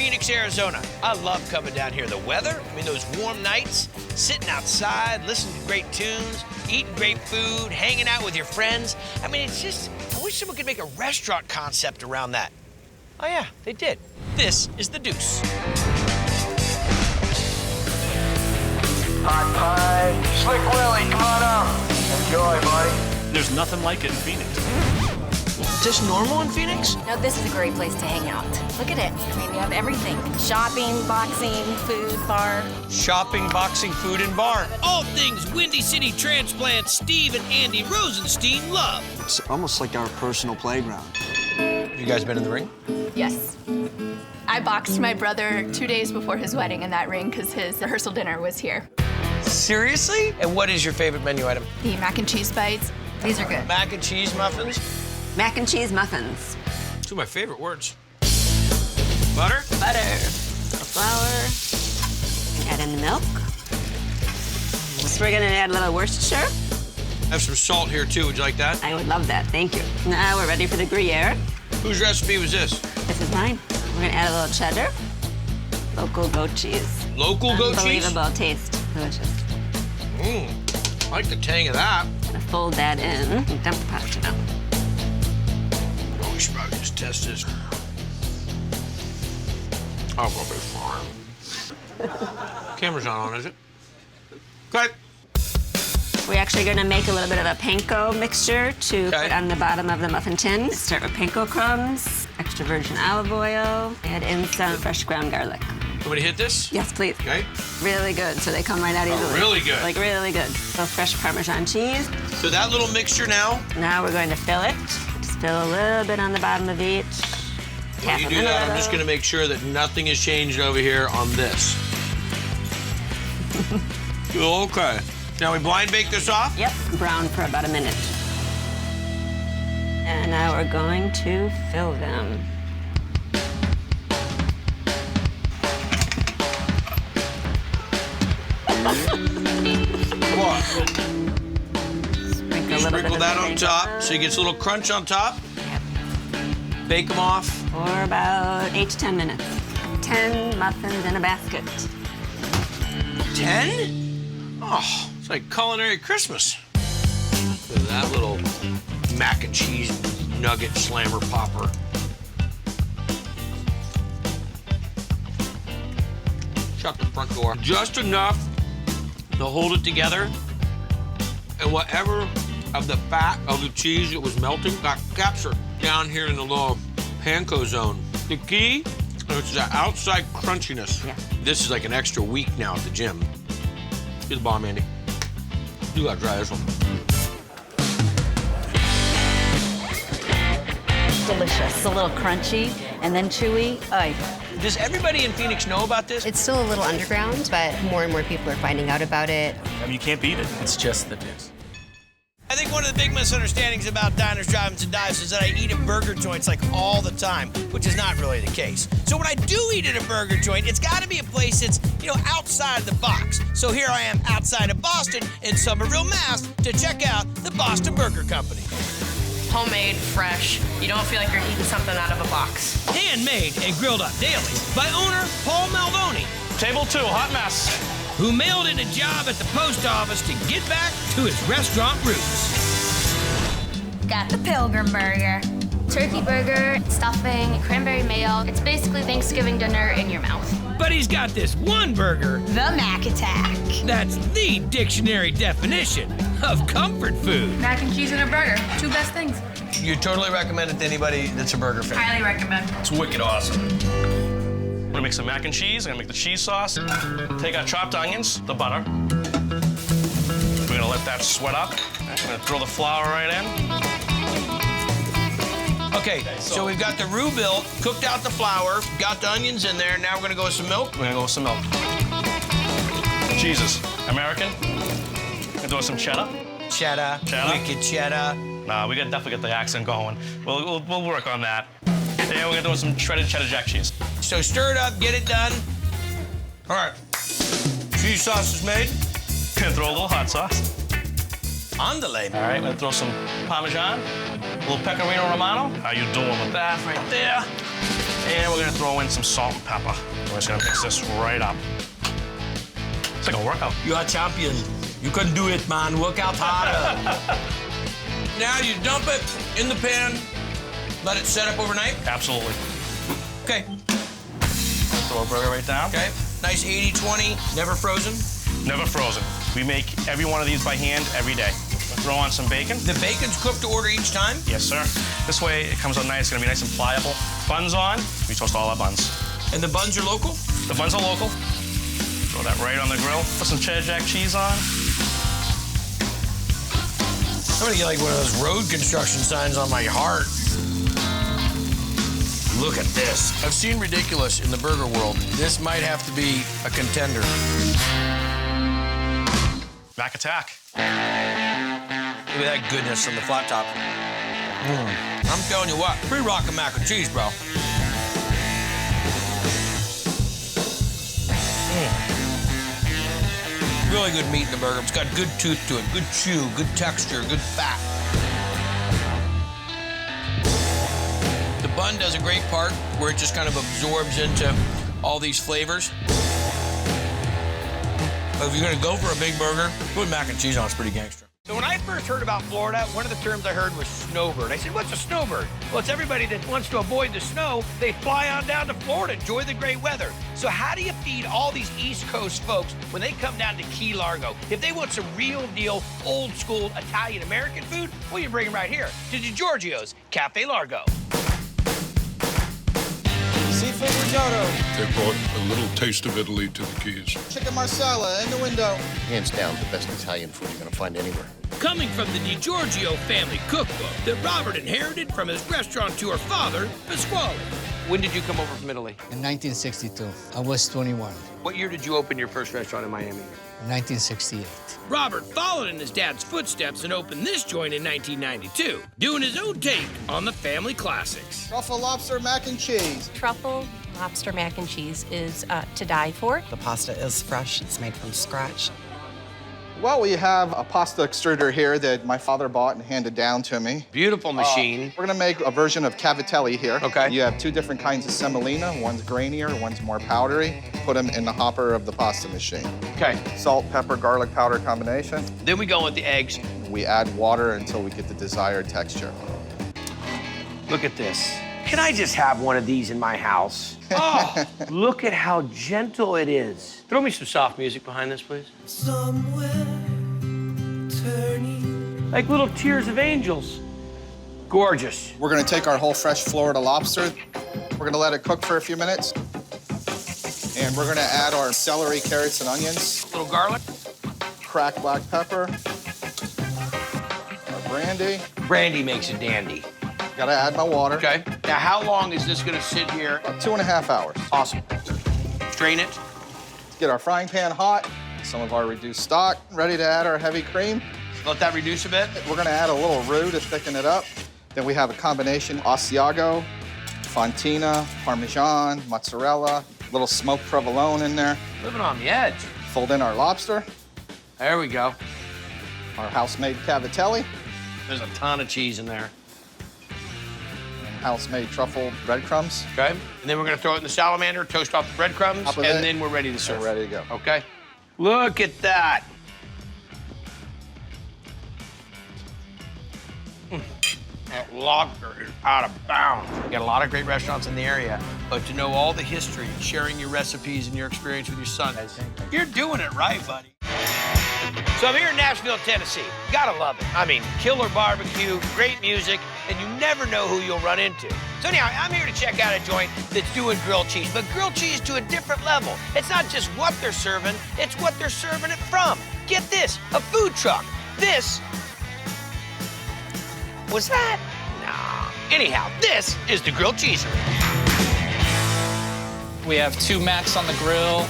Phoenix, Arizona. I love coming down here. The weather, I mean, those warm nights, sitting outside, listening to great tunes, eating great food, hanging out with your friends. I mean, it's just, I wish someone could make a restaurant concept around that. Oh, yeah, they did. This is the Deuce. Hot pie. Slick Willie, come on up. Enjoy, buddy. There's nothing like it in Phoenix. Is this normal in Phoenix? No, this is a great place to hang out. Look at it. I mean, we have everything. Shopping, boxing, food, bar. Shopping, boxing, food, and bar. All things Windy City transplant Steve and Andy Rosenstein love. It's almost like our personal playground. You guys been in the ring? Yes. I boxed my brother 2 days before his wedding in that ring because his rehearsal dinner was here. Seriously? And what is your favorite menu item? The mac and cheese bites. These are good. Mac and cheese muffins? Mac and cheese muffins. Two of my favorite words. Butter? Butter. The flour. And add in the milk. So we're gonna add a little Worcestershire. I have some salt here too. Would you like that? I would love that, thank you. Now we're ready for the Gruyere. Whose recipe was this? This is mine. We're gonna add a little cheddar. Local goat cheese. Local goat cheese? Unbelievable taste. Delicious. Mmm. I like the tang of that. Gonna fold that in and dump the pasta down. Oh, we should probably just test this. I'll go be fine. Camera's not on, is it? Cut. We're actually gonna make a little bit of a panko mixture to put on the bottom of the muffin tin. Start with panko crumbs, extra virgin olive oil, add in some fresh ground garlic. Want me to hit this? Yes, please. Okay. Really good, so they come right out easily. Really good. Like really good. So fresh Parmesan cheese. So that little mixture now? Now we're going to fill it. Just fill a little bit on the bottom of each. When you do that, I'm just gonna make sure that nothing has changed over here on this. Okay. Now we blind bake this off? Yep, brown for about a minute. And now we're going to fill them. What? Sprinkle that on top so it gets a little crunch on top. Yep. Bake them off. For about 8 to 10 minutes. 10 muffins in a basket. 10? Oh, it's like culinary Christmas. Look at that little mac and cheese nugget slammer popper. Shut the front door. Just enough to hold it together. And whatever of the fat of the cheese that was melting got captured down here in the little panko zone. The key is the outside crunchiness. Yeah. This is like an extra week now at the gym. Do the bomb, Andy. You gotta try this one. Delicious. A little crunchy and then chewy. Ay. Does everybody in Phoenix know about this? It's still a little underground, but more and more people are finding out about it. I mean, you can't beat it. It's just the Deuce. I think one of the big misunderstandings about diners, drive-ins, and dives is that I eat at burger joints like all the time, which is not really the case. So when I do eat at a burger joint, it's got to be a place that's, outside the box. So here I am outside of Boston in Somerville, Mass, to check out the Boston Burger Company. Homemade, fresh. You don't feel like you're eating something out of a box. Handmade and grilled up daily by owner Paul Maldoni, Table 2, hot mess. who mailed in a job at the post office to get back to his restaurant roots. Got the Pilgrim Burger. Turkey burger, stuffing, cranberry mayo. It's basically Thanksgiving dinner in your mouth. But he's got this one burger The Mac Attack. that's the dictionary definition of comfort food. Mac and cheese and a burger. Two best things. You totally recommend it to anybody that's a burger fan? Highly recommend. It's wicked awesome. I'm gonna make some mac and cheese. I'm gonna make the cheese sauce. Take our chopped onions, the butter. We're gonna let that sweat up. I'm gonna throw the flour right in. Okay, so we've got the roux built, cooked out the flour, got the onions in there. Now we're gonna go with some milk. We're gonna go with some milk. Cheeses. American. We're gonna do some cheddar. Cheddar. Wicked cheddar. Nah, we gotta definitely get the accent going. We'll work on that. And we're gonna do some shredded cheddar jack cheese. So stir it up, get it done. All right. Cheese sauce is made. Gonna throw a little hot sauce. Andale. All right, I'm gonna throw some Parmesan, a little Pecorino Romano. How you doing with that right there? And we're gonna throw in some salt and pepper. We're just gonna mix this right up. It's like a workout. You are a champion. You can do it, man. Work out harder. Now you dump it in the pan, let it set up overnight? Absolutely. Okay. Throw a burger right down. Okay. Nice 80-20, never frozen? Never frozen. We make every one of these by hand every day. We'll throw on some bacon. The bacon's cooked to order each time? Yes, sir. This way it comes out nice. It's gonna be nice and pliable. Buns on. We toast all our buns. And the buns are local? The buns are local. Throw that right on the grill. Put some cheddar jack cheese on. I'm gonna get like one of those road construction signs on my heart. Look at this. I've seen ridiculous in the burger world. This might have to be a contender. Mac attack. Look at that goodness on the flat top. I'm telling you what, pretty rockin' mac and cheese, bro. Really good meat in the burger. It's got good tooth to it, good chew, good texture, good fat. The bun does a great part where it just kind of absorbs into all these flavors. But if you're gonna go for a big burger, put mac and cheese on, it's pretty gangster. So when I first heard about Florida, one of the terms I heard was snowbird. I said, what's a snowbird? Well, it's everybody that wants to avoid the snow. They fly on down to Florida, enjoy the great weather. So how do you feed all these East Coast folks when they come down to Key Largo? If they want some real deal, old school Italian-American food, well, you bring them right here to DiGiorgio's Cafe Largo. Seafood risotto. They brought a little taste of Italy to the Keys. Chicken marsala in the window. Hands down, the best Italian food you're gonna find anywhere. Coming from the DiGiorgio family cookbook that Robert inherited from his restaurateur father, Pasquale. When did you come over from Italy? In 1962. I was 21. What year did you open your first restaurant in Miami? 1968. Robert followed in his dad's footsteps and opened this joint in 1992, doing his own take on the family classics. Truffle lobster mac and cheese. Truffle lobster mac and cheese is to die for. The pasta is fresh. It's made from scratch. Well, we have a pasta extruder here that my father bought and handed down to me. Beautiful machine. We're gonna make a version of cavatelli here. Okay. You have two different kinds of semolina. One's grainier, one's more powdery. Put them in the hopper of the pasta machine. Okay. Salt, pepper, garlic powder combination. Then we go with the eggs. We add water until we get the desired texture. Look at this. Can I just have one of these in my house? Oh, look at how gentle it is. Throw me some soft music behind this, please. Somewhere turning. Like little tears of angels. Gorgeous. We're gonna take our whole fresh Florida lobster. We're gonna let it cook for a few minutes. And we're gonna add our celery, carrots, and onions. A little garlic. Cracked black pepper. Our brandy. Brandy makes it dandy. Gotta add my water. Okay. Now, how long is this gonna sit here? About 2.5 hours. Awesome. Strain it. Get our frying pan hot. Some of our reduced stock. Ready to add our heavy cream. Let that reduce a bit. We're gonna add a little roux to thicken it up. Then we have a combination Asiago, Fontina, Parmesan, mozzarella, a little smoked provolone in there. Living on the edge. Fold in our lobster. There we go. Our house-made cavatelli. There's a ton of cheese in there. House-made truffle breadcrumbs. Okay. And then we're gonna throw it in the salamander, toast off the breadcrumbs, and then we're ready to serve. We're ready to go. Okay. Look at that. That lobster is out of bounds. We got a lot of great restaurants in the area, but to know all the history and sharing your recipes and your experience with your son, you're doing it right, buddy. So I'm here in Nashville, Tennessee. Gotta love it. I mean, killer barbecue, great music, and you never know who you'll run into. So anyhow, I'm here to check out a joint that's doing grilled cheese, but grilled cheese to a different level. It's not just what they're serving, it's what they're serving it from. Get this, a food truck. This, was that? Nah. Anyhow, this is the grilled cheesery. We have 2 Macs on the grill.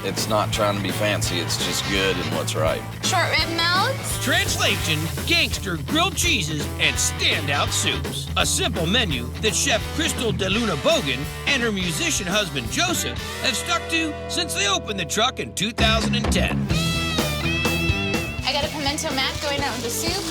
It's not trying to be fancy, it's just good and what's right. Short rib melts. Translation, gangster grilled cheeses and standout soups. A simple menu that Chef Crystal De Luna Bogan and her musician husband Joseph have stuck to since they opened the truck in 2010. I got a pimento mac going out with the soup.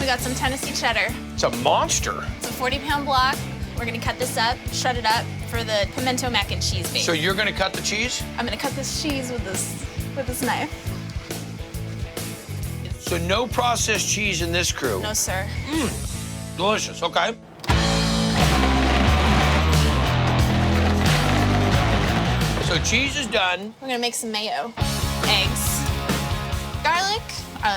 We got some Tennessee cheddar. It's a monster. It's a 40-pound block. We're gonna cut this up, shred it up for the pimento mac and cheese base. So you're gonna cut the cheese? I'm gonna cut this cheese with this knife. So no processed cheese in this crew? No, sir. Delicious, okay. So cheese is done. We're gonna make some mayo. Eggs, garlic,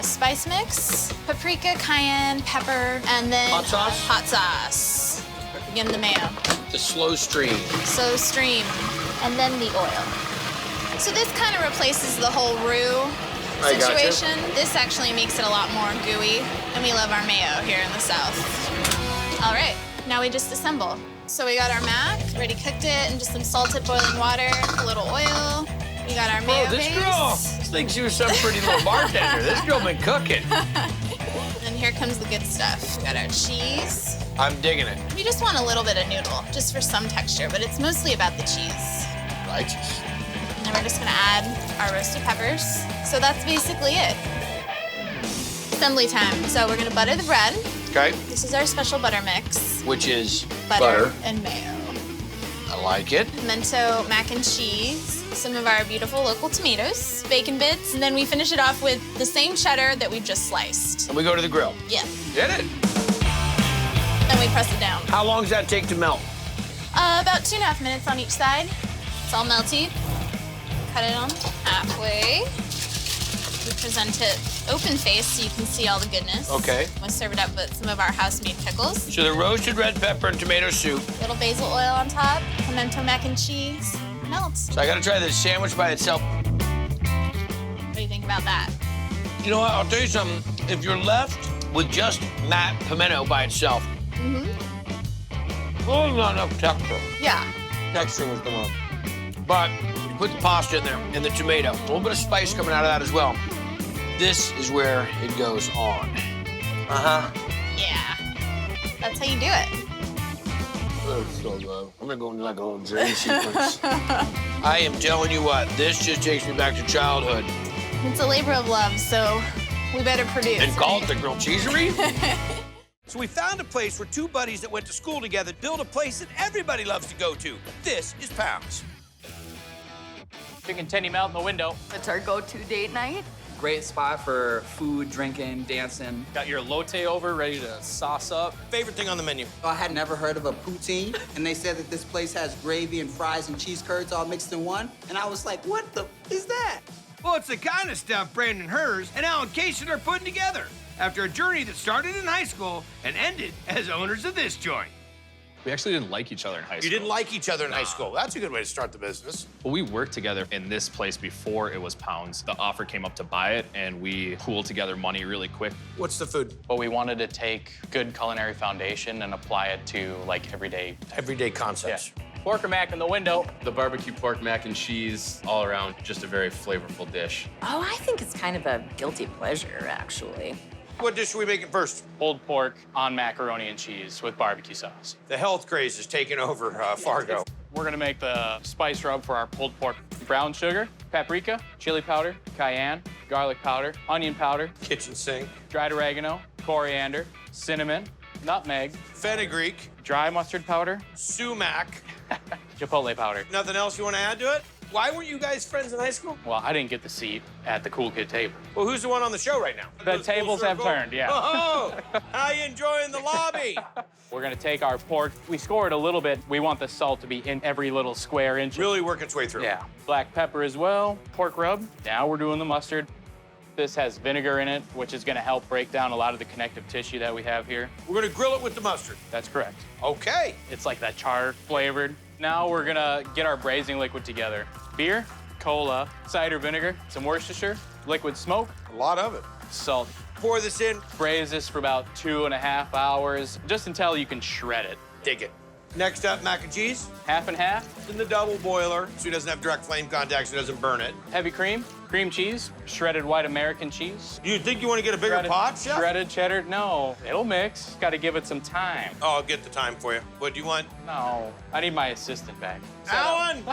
spice mix, paprika, cayenne, pepper, and then hot sauce? Hot sauce. Again, the mayo. The slow stream. So stream, and then the oil. So this kind of replaces the whole roux situation. This actually makes it a lot more gooey, and we love our mayo here in the South. All right, now we just assemble. So we got our mac, already cooked it, and just some salted boiling water, a little oil. We got our mayo this girl thinks she was some pretty little bartender. This girl been cooking. And here comes the good stuff. We got our cheese. I'm digging it. We just want a little bit of noodle, just for some texture, but it's mostly about the cheese. Righteous. And then we're just gonna add our roasted peppers. So that's basically it. Assembly time. So we're gonna butter the bread. Okay. This is our special butter mix. Which is? Butter and mayo. I like it. Pimento mac and cheese, some of our beautiful local tomatoes, bacon bits, and then we finish it off with the same cheddar that we've just sliced. And we go to the grill. Yeah. Get it. Then we press it down. How long does that take to melt? About 2.5 minutes on each side. It's all melty. Cut it on halfway. We present it open faced so you can see all the goodness. Okay. We'll serve it up with some of our house-made pickles. So the roasted red pepper and tomato soup. Little basil oil on top, pimento mac and cheese. Melts. So I gotta try this sandwich by itself. What do you think about that? You know what, I'll tell you something. If you're left with just pimento by itself, well, not enough texture. Yeah. Texture was the one. But you put the pasta in there and the tomato. A little bit of spice coming out of that as well. This is where it goes on. Yeah. That's how you do it. That's so good. I'm gonna go into like a little dream sequence. I am telling you what, this just takes me back to childhood. It's a labor of love, so we better produce. And call it the grilled cheesery? So we found a place where two buddies that went to school together built a place that everybody loves to go to. This is Pounds. Chicken tendy melt in the window. It's our go-to date night. Great spot for food, drinking, dancing. Got your elote over, ready to sauce up. Favorite thing on the menu? I had never heard of a poutine, and they said that this place has gravy and fries and cheese curds all mixed in one. And I was like, what the is that? Well, it's the kind of stuff Brandon Hers and Alan Cation are putting together after a journey that started in high school and ended as owners of this joint. We actually didn't like each other in high school. You didn't like each other in high school. That's a good way to start the business. Well, we worked together in this place before it was Pounds. The offer came up to buy it, and we pooled together money really quick. What's the food? But we wanted to take good culinary foundation and apply it to, like, everyday concepts. Yeah. Pork or mac in the window. The barbecue pork mac and cheese, all around, just a very flavorful dish. Oh, I think it's kind of a guilty pleasure, actually. What dish are we making first? Pulled pork on macaroni and cheese with barbecue sauce. The health craze is taking over Fargo. We're gonna make the spice rub for our pulled pork. Brown sugar, paprika, chili powder, cayenne, garlic powder, onion powder, kitchen sink, dried oregano, coriander, cinnamon, nutmeg, fenugreek, dry mustard powder, sumac, chipotle powder. Nothing else you want to add to it? Why weren't you guys friends in high school? Well, I didn't get the seat at the cool kid table. Well, who's the one on the show right now? The tables have turned, yeah. Oh, how you enjoying the lobby? We're gonna take our pork. We score it a little bit. We want the salt to be in every little square inch. Really work its way through. Yeah. Black pepper as well, pork rub. Now we're doing the mustard. This has vinegar in it, which is gonna help break down a lot of the connective tissue that we have here. We're gonna grill it with the mustard. That's correct. Okay. It's like that char flavored. Now we're gonna get our braising liquid together. Beer, cola, cider vinegar, some Worcestershire, liquid smoke. A lot of it. Salt. Pour this in. Braise this for about 2.5 hours, just until you can shred it. Dig it. Next up, mac and cheese. Half and half. It's in the double boiler, so it doesn't have direct flame contact, so it doesn't burn it. Heavy cream, cream cheese, shredded white American cheese. You think you want to get a bigger pot, Chef? Shredded cheddar, no. It'll mix. Got to give it some time. Oh, I'll get the time for you. What do you want? No, I need my assistant back. Alan!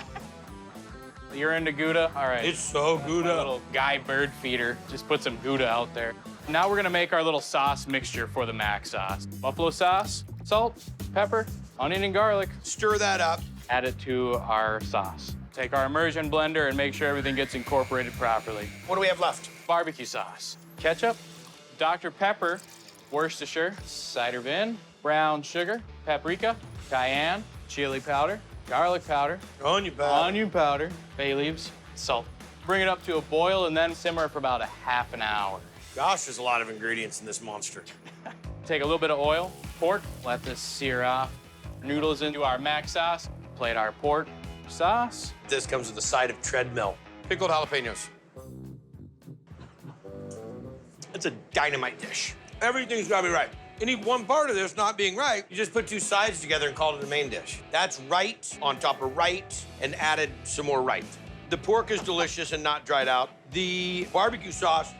You're into Gouda? All right. It's so Gouda. A little guy bird feeder. Just put some Gouda out there. Now we're gonna make our little sauce mixture for the mac sauce. Buffalo sauce, salt, pepper, onion and garlic. Stir that up. Add it to our sauce. Take our immersion blender and make sure everything gets incorporated properly. What do we have left? Barbecue sauce, ketchup, Dr. Pepper, Worcestershire, cider vin, brown sugar, paprika, cayenne, chili powder, garlic powder, onion powder, bay leaves, salt. Bring it up to a boil and then simmer for about a half an hour. Gosh, there's a lot of ingredients in this monster. Take a little bit of oil, pork, let this sear off. Noodles into our mac sauce, plate our pork sauce. This comes with a side of treadmill. Pickled jalapenos. It's a dynamite dish. Everything's gotta be right. Any one part of this not being right, you just put two sides together and call it the main dish. That's right on top of right and added some more right. The pork is delicious and not dried out. The barbecue sauce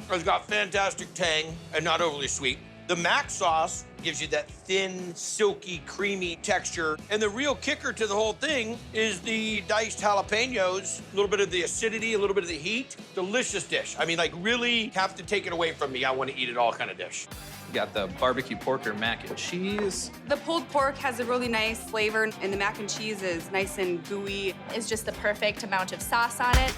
has got fantastic tang and not overly sweet. The mac sauce gives you that thin, silky, creamy texture. And the real kicker to the whole thing is the diced jalapenos, a little bit of the acidity, a little bit of the heat. Delicious dish. I mean, like, really have to take it away from me. I want to eat it all kind of dish. We got the barbecue pork or mac and cheese. The pulled pork has a really nice flavor, and the mac and cheese is nice and gooey. It's just the perfect amount of sauce on it.